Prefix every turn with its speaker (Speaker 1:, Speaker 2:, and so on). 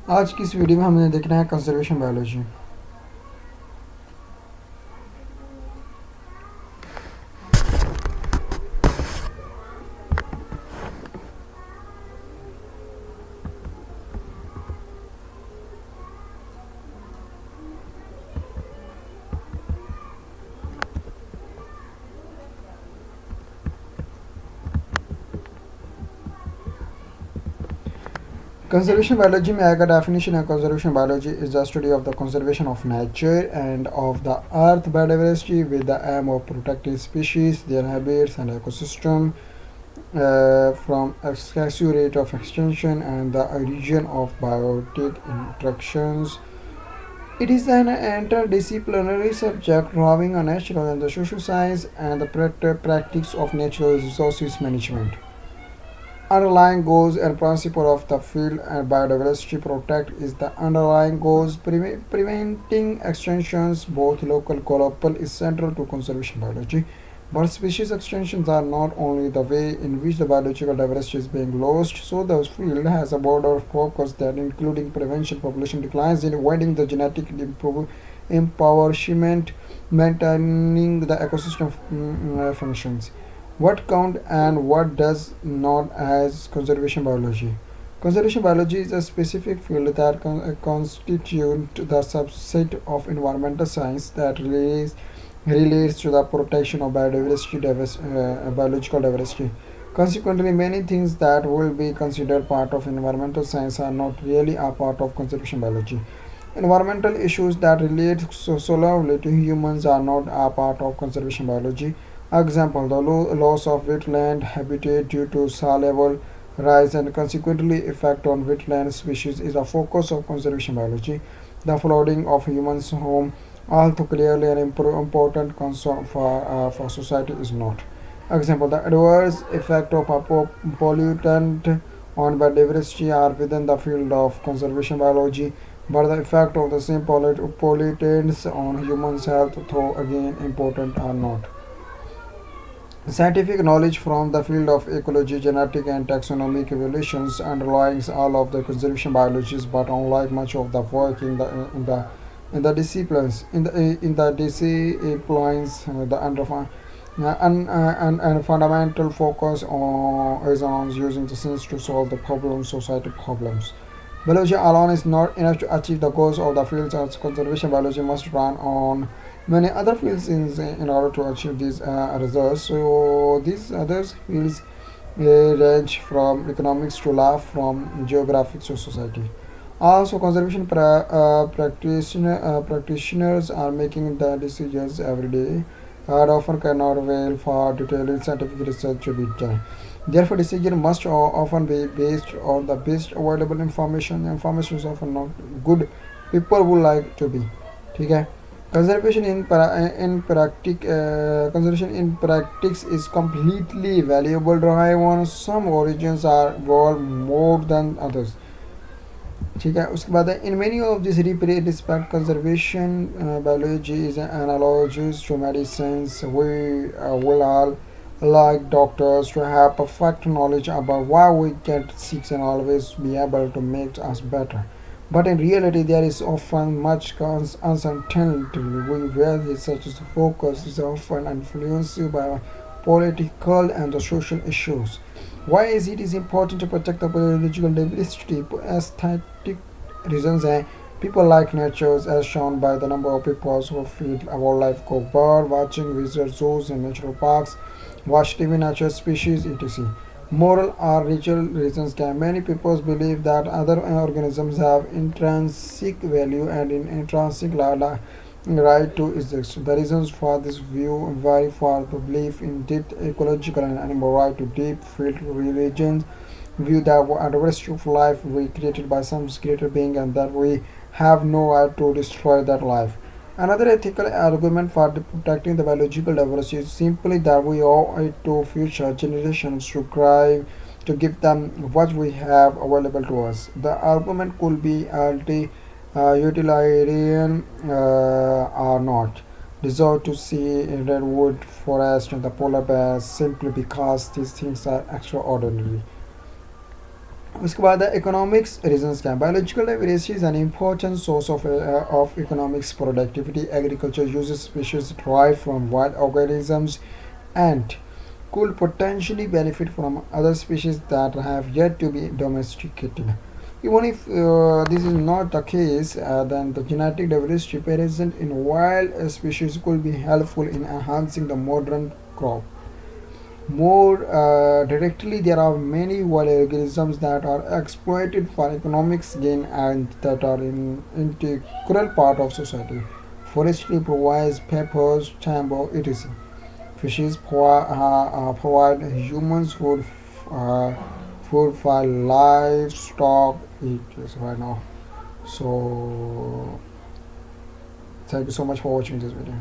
Speaker 1: आज की इस वीडियो में हमने देखना है कंजर्वेशन बायोलॉजी। कंजर्वेशन बायोलॉजी में आएगा डेफिनेशन है। Conservation biology is the study of the conservation of nature and of the earth biodiversity with the aim of protecting species their habits and ecosystem from excessive rate of extinction and the origin of biotic interactions. It is an interdisciplinary subject involving a natural and the social science and the practice of natural resources management. Underlying goals and principle of the field and biodiversity protect is the underlying goals. Preventing extinctions, both local and global, is central to conservation biology. But species extinctions are not only the way in which the biological diversity is being lost, so the field has a broader focus that including prevention, population declines, in avoiding the genetic impoverishment, maintaining the ecosystem functions. What count and what does not as conservation biology? Conservation biology is a specific field that constitutes the subset of environmental science that relates to the protection of biological diversity. Consequently, many things that will be considered part of environmental science are not really a part of conservation biology. Environmental issues that relate solely to humans are not a part of conservation biology. Example, the loss of wetland habitat due to sea level rise and consequently effect on wetland species is a focus of conservation biology. The flooding of humans' home, although clearly an important concern for society, is not. Example, the adverse effect of a pollutant on biodiversity are within the field of conservation biology, but the effect of the same pollutants on humans' health, though again important, are not. Scientific knowledge from the field of ecology, genetic, and taxonomic evolutions underlies all of the conservation biologies, but unlike much of the work in the disciplines, the and fundamental focus is on using the science to solve the problems, society problems. Biology alone is not enough to achieve the goals of the fields as conservation biology must run on many other fields in order to achieve these results. So these other fields range from economics to law, from geography to society. Also, conservation practitioners are making the decisions every day and often cannot avail for detailed scientific research to be done. Therefore, decision must often be based on the best available information. Information is often not good. People would like to be. ठीक है. Conservation in practice is completely valuable. Drive on some origins are involved more than others. ठीक है. उसके बाद in many of these respect conservation biology is analogous to medicines. We will all like doctors to have perfect knowledge about why we get sick and always be able to make us better. But in reality, there is often much uncertainty where researchers' focus is often influenced by political and the social issues. Why is it is important to protect the biological diversity? Aesthetic reasons and people like nature as shown by the number of people who feel wildlife go bird watching, visit zoos and natural parks, watch TV natural species, etc. Moral or ritual reasons can many people believe that other organisms have intrinsic value and in intrinsic right to exist. The reasons for this view vary from the belief in deep ecological and animal right to deep field religions view that the rest of life we created by some created being and that we have no right to destroy that life. Another ethical argument for protecting the biological diversity is simply that we owe it to future generations to give them what we have available to us. The argument could be utilitarian or not. Deserve to see redwood forest and the polar bears simply because these things are extraordinary. उसके बाद है economics reasons क्या है biological diversity is an important source of economics productivity agriculture uses species derived from wild organisms and could potentially benefit from other species that have yet to be domesticated. Even if this is not the case, then the genetic diversity present in wild species could be helpful in enhancing the modern crop. More directly, there are many wild organisms that are exploited for economics gain and that are an integral part of society. Forestry provides peppers, timber, etc. Fishes provide humans uh, food for livestock. It is right now. So, thank you so much for watching this video.